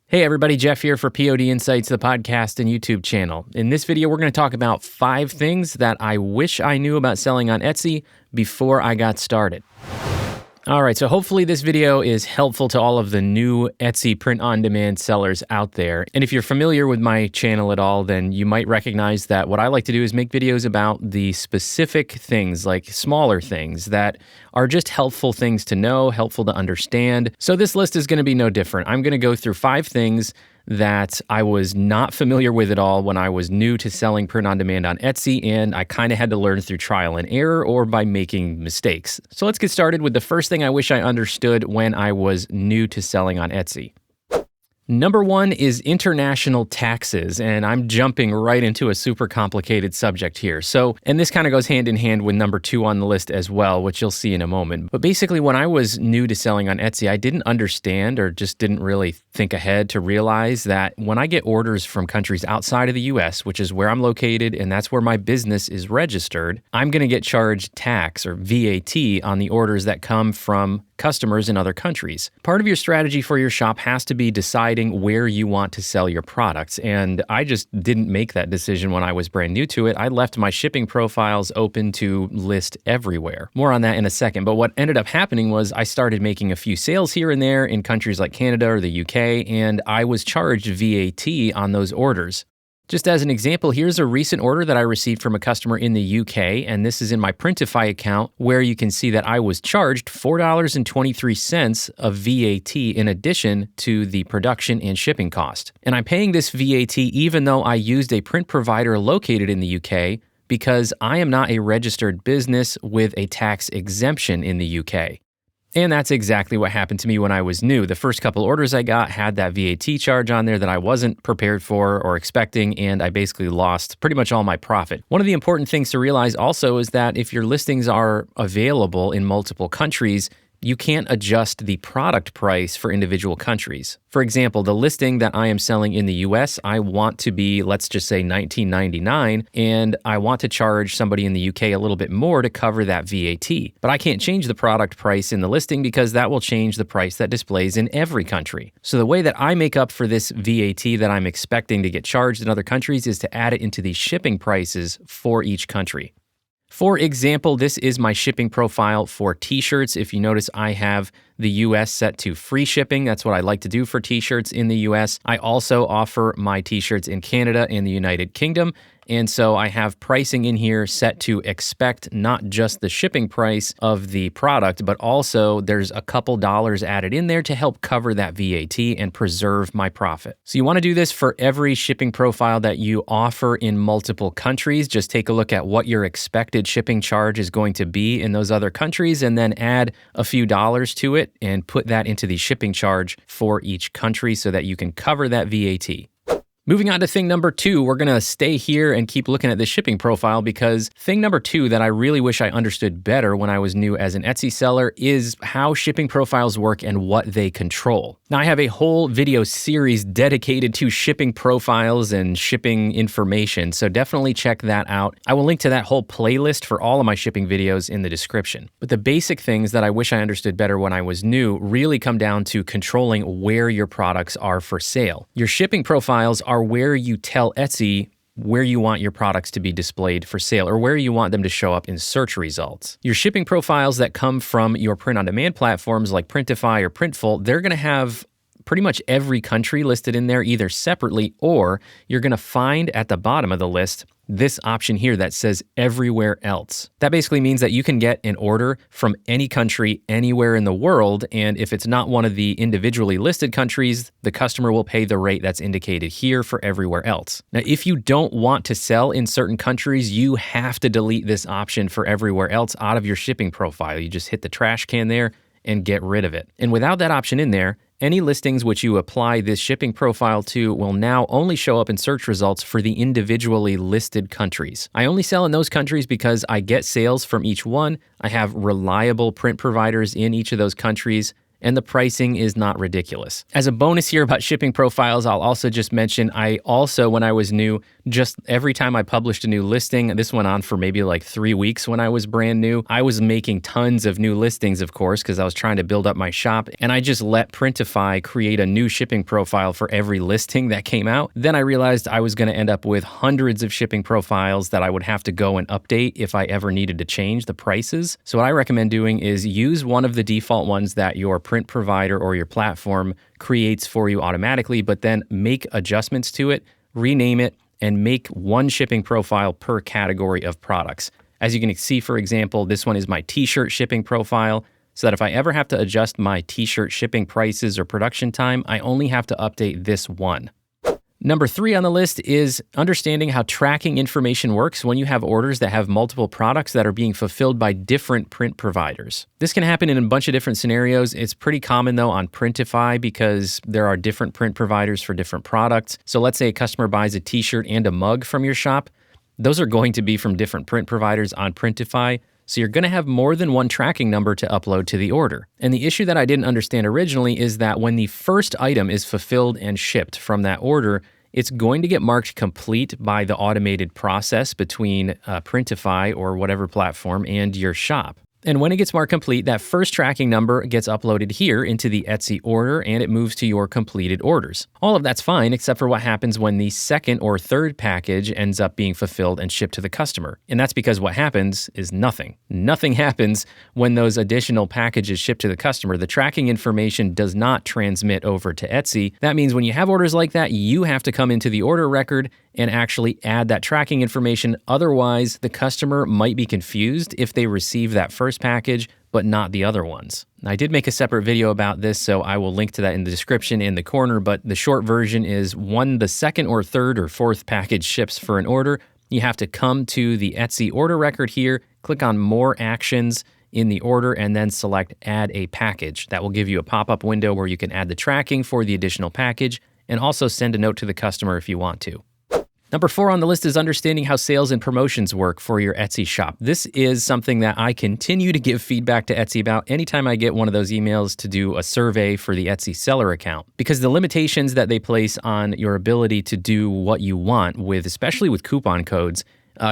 Hey everybody, Jeff here for POD Insights, the podcast and YouTube channel. In this video, we're going to talk about 5 things that I wish I knew about selling on Etsy before I got started. All right, so hopefully this video is helpful to all of the new Etsy print-on-demand sellers out there. And if you're familiar with my channel at all, then you might recognize that what I like to do is make videos about the specific things, like smaller things that are just helpful things to know, helpful to understand. So this list is going to be no different. I'm going to go through 5 things that I was not familiar with at all when I was new to selling print on demand on Etsy, and I kind of had to learn through trial and error or by making mistakes. So let's get started with the first thing I wish I understood when I was new to selling on Etsy. Number 1 is international taxes, and I'm jumping right into a super complicated subject here. And this kind of goes hand in hand with number 2 on the list as well, which you'll see in a moment. But basically, when I was new to selling on Etsy, I didn't understand or just didn't really think ahead to realize that when I get orders from countries outside of the US, which is where I'm located and that's where my business is registered, I'm going to get charged tax or VAT on the orders that come from customers in other countries. Part of your strategy for your shop has to be deciding where you want to sell your products, and I just didn't make that decision when I was brand new to it. I left my shipping profiles open to list everywhere. More on that in a second, but what ended up happening was I started making a few sales here and there in countries like Canada or the UK, and I was charged VAT on those orders. Just as an example, here's a recent order that I received from a customer in the UK, and this is in my Printify account, where you can see that I was charged $4.23 of VAT in addition to the production and shipping cost. And I'm paying this VAT even though I used a print provider located in the UK because I am not a registered business with a tax exemption in the UK. And that's exactly what happened to me when I was new. The first couple orders I got had that VAT charge on there that I wasn't prepared for or expecting, and I basically lost pretty much all my profit. One of the important things to realize also is that if your listings are available in multiple countries, you can't adjust the product price for individual countries. For example, the listing that I am selling in the US, I want to be, let's just say $19.99, and I want to charge somebody in the UK a little bit more to cover that VAT. But I can't change the product price in the listing because that will change the price that displays in every country. So the way that I make up for this VAT that I'm expecting to get charged in other countries is to add it into the shipping prices for each country. For example, this is my shipping profile for t-shirts. If you notice, I have the US set to free shipping. That's what I like to do for t-shirts in the US. I also offer my t-shirts in Canada and the United Kingdom. And so I have pricing in here set to expect not just the shipping price of the product, but also there's a couple dollars added in there to help cover that VAT and preserve my profit. So you want to do this for every shipping profile that you offer in multiple countries. Just take a look at what your expected shipping charge is going to be in those other countries and then add a few dollars to it and put that into the shipping charge for each country so that you can cover that VAT. Moving on to thing number 2, we're going to stay here and keep looking at the shipping profile because thing number 2 that I really wish I understood better when I was new as an Etsy seller is how shipping profiles work and what they control. Now, I have a whole video series dedicated to shipping profiles and shipping information, so definitely check that out. I will link to that whole playlist for all of my shipping videos in the description. But the basic things that I wish I understood better when I was new really come down to controlling where your products are for sale. Your shipping profiles are where you tell Etsy where you want your products to be displayed for sale or where you want them to show up in search results. Your shipping profiles that come from your print-on-demand platforms like Printify or Printful, they're going to have pretty much every country listed in there either separately or you're going to find at the bottom of the list this option here that says everywhere else. That basically means that you can get an order from any country anywhere in the world, and if it's not one of the individually listed countries, the customer will pay the rate that's indicated here for everywhere else. Now, if you don't want to sell in certain countries, you have to delete this option for everywhere else out of your shipping profile. You just hit the trash can there and get rid of it. And without that option in there, any listings which you apply this shipping profile to will now only show up in search results for the individually listed countries. I only sell in those countries because I get sales from each one. I have reliable print providers in each of those countries, and the pricing is not ridiculous. As a bonus here about shipping profiles, I'll also just mention I also, when I was new, just every time I published a new listing, this went on for maybe like 3 weeks when I was brand new, I was making tons of new listings, of course, because I was trying to build up my shop, and I just let Printify create a new shipping profile for every listing that came out. Then I realized I was going to end up with hundreds of shipping profiles that I would have to go and update if I ever needed to change the prices. So what I recommend doing is use one of the default ones that your print provider or your platform creates for you automatically, but then make adjustments to it, rename it, and make one shipping profile per category of products. As you can see, for example, this one is my t-shirt shipping profile, so that if I ever have to adjust my t-shirt shipping prices or production time, I only have to update this one. Number 3 on the list is understanding how tracking information works when you have orders that have multiple products that are being fulfilled by different print providers. This can happen in a bunch of different scenarios. It's pretty common though on Printify because there are different print providers for different products. So let's say a customer buys a t-shirt and a mug from your shop. Those are going to be from different print providers on Printify. So you're going to have more than one tracking number to upload to the order. And the issue that I didn't understand originally is that when the first item is fulfilled and shipped from that order, it's going to get marked complete by the automated process between Printify or whatever platform and your shop. And when it gets marked complete, that first tracking number gets uploaded here into the Etsy order and it moves to your completed orders. All of that's fine except for what happens when the second or third package ends up being fulfilled and shipped to the customer. And that's because what happens is nothing. Nothing happens when those additional packages ship to the customer. The tracking information does not transmit over to Etsy. That means when you have orders like that, you have to come into the order record and actually add that tracking information. Otherwise, the customer might be confused if they receive that first package, but not the other ones. I did make a separate video about this, so I will link to that in the description in the corner, but the short version is when the second or third or fourth package ships for an order, you have to come to the Etsy order record here, click on More Actions in the order, and then select Add a Package. That will give you a pop-up window where you can add the tracking for the additional package and also send a note to the customer if you want to. Number 4 on the list is understanding how sales and promotions work for your Etsy shop. This is something that I continue to give feedback to Etsy about anytime I get one of those emails to do a survey for the Etsy seller account, because the limitations that they place on your ability to do what you want with, especially with coupon codes,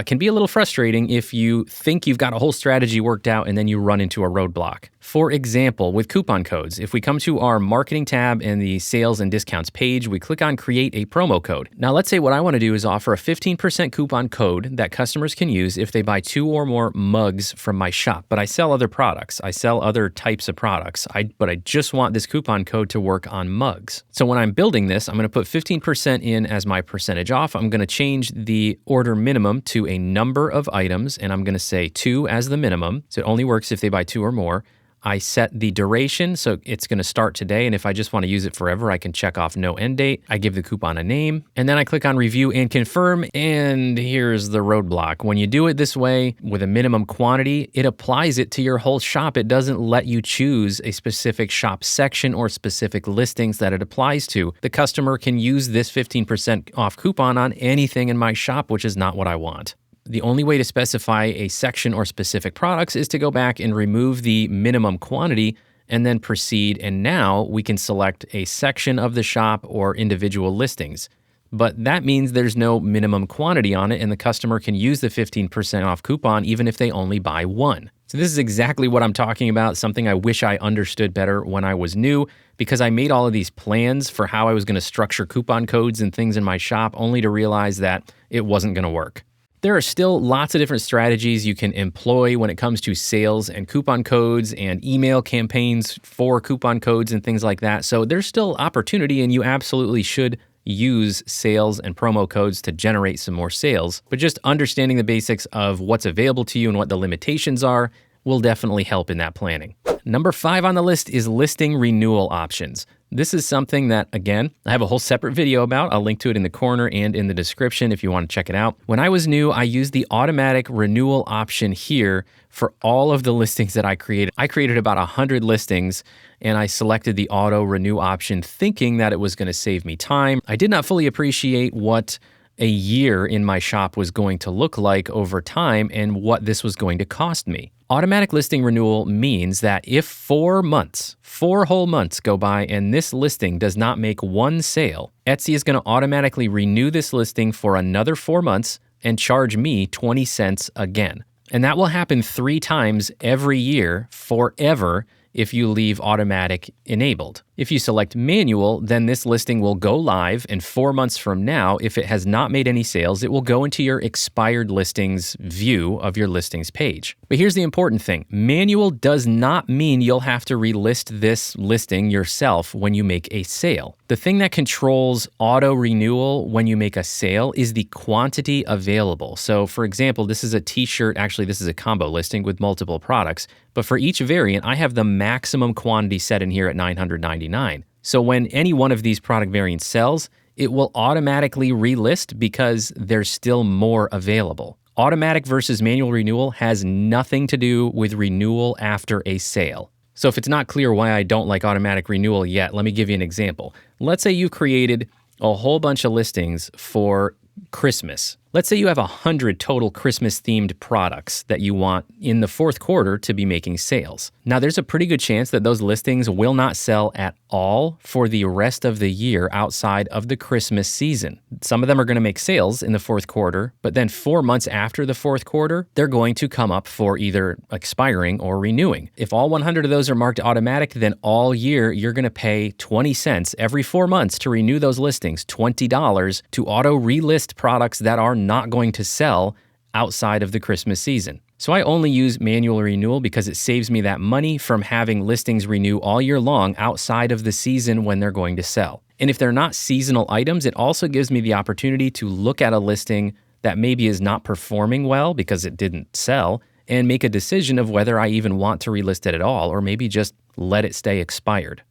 can be a little frustrating if you think you've got a whole strategy worked out and then you run into a roadblock. For example, with coupon codes, if we come to our marketing tab in the sales and discounts page, we click on create a promo code. Now let's say what I want to do is offer a 15% coupon code that customers can use if they buy 2 or more mugs from my shop, but I sell other products. I sell other types of products, but I just want this coupon code to work on mugs. So when I'm building this, I'm going to put 15% in as my percentage off. I'm going to change the order minimum to a number of items, and I'm going to say 2 as the minimum. So it only works if they buy 2 or more. I set the duration, so it's going to start today, and if I just want to use it forever, I can check off no end date. I give the coupon a name, and then I click on review and confirm, and here's the roadblock. When you do it this way with a minimum quantity, it applies it to your whole shop. It doesn't let you choose a specific shop section or specific listings that it applies to. The customer can use this 15% off coupon on anything in my shop, which is not what I want. The only way to specify a section or specific products is to go back and remove the minimum quantity and then proceed. And now we can select a section of the shop or individual listings. But that means there's no minimum quantity on it and the customer can use the 15% off coupon even if they only buy 1. So this is exactly what I'm talking about, something I wish I understood better when I was new, because I made all of these plans for how I was going to structure coupon codes and things in my shop only to realize that it wasn't going to work. There are still lots of different strategies you can employ when it comes to sales and coupon codes and email campaigns for coupon codes and things like that. So there's still opportunity, and you absolutely should use sales and promo codes to generate some more sales. But just understanding the basics of what's available to you and what the limitations are will definitely help in that planning. Number 5 on the list is listing renewal options. This is something that, again, I have a whole separate video about. I'll link to it in the corner and in the description if you want to check it out. When I was new, I used the automatic renewal option here for all of the listings that I created. I created about 100 listings and I selected the auto renew option thinking that it was going to save me time. I did not fully appreciate what a year in my shop was going to look like over time and what this was going to cost me. Automatic listing renewal means that if 4 months, 4 whole months go by and this listing does not make one sale, Etsy is going to automatically renew this listing for another 4 months and charge me 20 cents again. And that will happen 3 times every year forever if you leave automatic enabled. If you select manual, then this listing will go live, and 4 months from now, if it has not made any sales, it will go into your expired listings view of your listings page. But here's the important thing. Manual does not mean you'll have to relist this listing yourself when you make a sale. The thing that controls auto renewal when you make a sale is the quantity available. So for example, this is a t-shirt, actually this is a combo listing with multiple products, but for each variant, I have the maximum quantity set in here at 999. So when any one of these product variants sells, it will automatically relist because there's still more available. Automatic versus manual renewal has nothing to do with renewal after a sale. So if it's not clear why I don't like automatic renewal yet, let me give you an example. Let's say you created a whole bunch of listings for Christmas. Let's say you have 100 total Christmas-themed products that you want in the fourth quarter to be making sales. Now, there's a pretty good chance that those listings will not sell at all for the rest of the year outside of the Christmas season. Some of them are going to make sales in the fourth quarter, but then 4 months after the fourth quarter, they're going to come up for either expiring or renewing. If all 100 of those are marked automatic, then all year you're going to pay 20 cents every 4 months to renew those listings, $20 to auto relist products that are not going to sell outside of the Christmas season. So I only use manual renewal because it saves me that money from having listings renew all year long outside of the season when they're going to sell. And if they're not seasonal items, it also gives me the opportunity to look at a listing that maybe is not performing well because it didn't sell and make a decision of whether I even want to relist it at all or maybe just let it stay expired.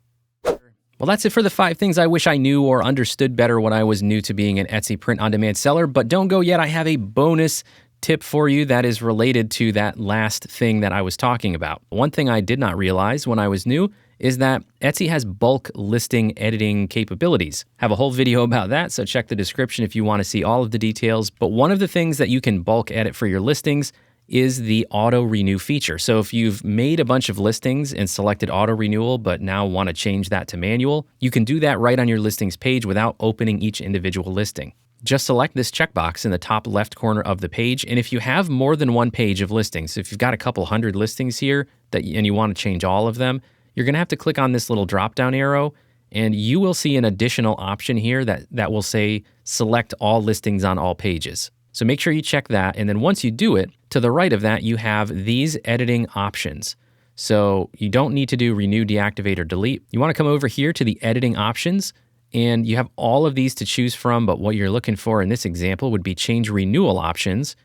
Well, that's it for the 5 things I wish I knew or understood better when I was new to being an Etsy print-on-demand seller. But don't go yet. I have a bonus tip for you that is related to that last thing that I was talking about. One thing I did not realize when I was new is that Etsy has bulk listing editing capabilities. I have a whole video about that, so check the description if you want to see all of the details. But one of the things that you can bulk edit for your listings is the auto renew feature. So if you've made a bunch of listings and selected auto renewal, but now want to change that to manual, you can do that right on your listings page without opening each individual listing. Just select this checkbox in the top left corner of the page. And if you have more than one page of listings, if you've got a couple hundred listings here and you want to change all of them, you're going to have to click on this little drop-down arrow and you will see an additional option here that will say select all listings on all pages. So make sure you check that. And then once you do it, to the right of that, you have these editing options. So you don't need to do renew, deactivate, or delete. You want to come over here to the editing options, and you have all of these to choose from, but what you're looking for in this example would be change renewal options.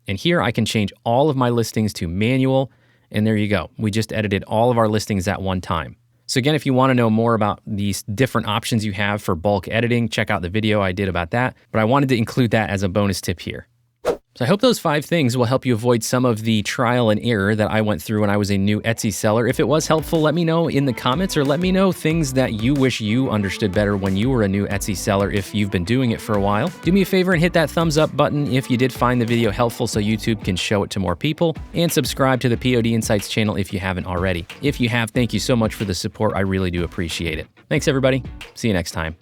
And here I can change all of my listings to manual, and there you go. We just edited all of our listings at one time. So again, if you want to know more about these different options you have for bulk editing, check out the video I did about that. But I wanted to include that as a bonus tip here. So I hope those 5 things will help you avoid some of the trial and error that I went through when I was a new Etsy seller. If it was helpful, let me know in the comments or let me know things that you wish you understood better when you were a new Etsy seller if you've been doing it for a while. Do me a favor and hit that thumbs up button if you did find the video helpful so YouTube can show it to more people, and subscribe to the POD Insights channel if you haven't already. If you have, thank you so much for the support. I really do appreciate it. Thanks everybody. See you next time.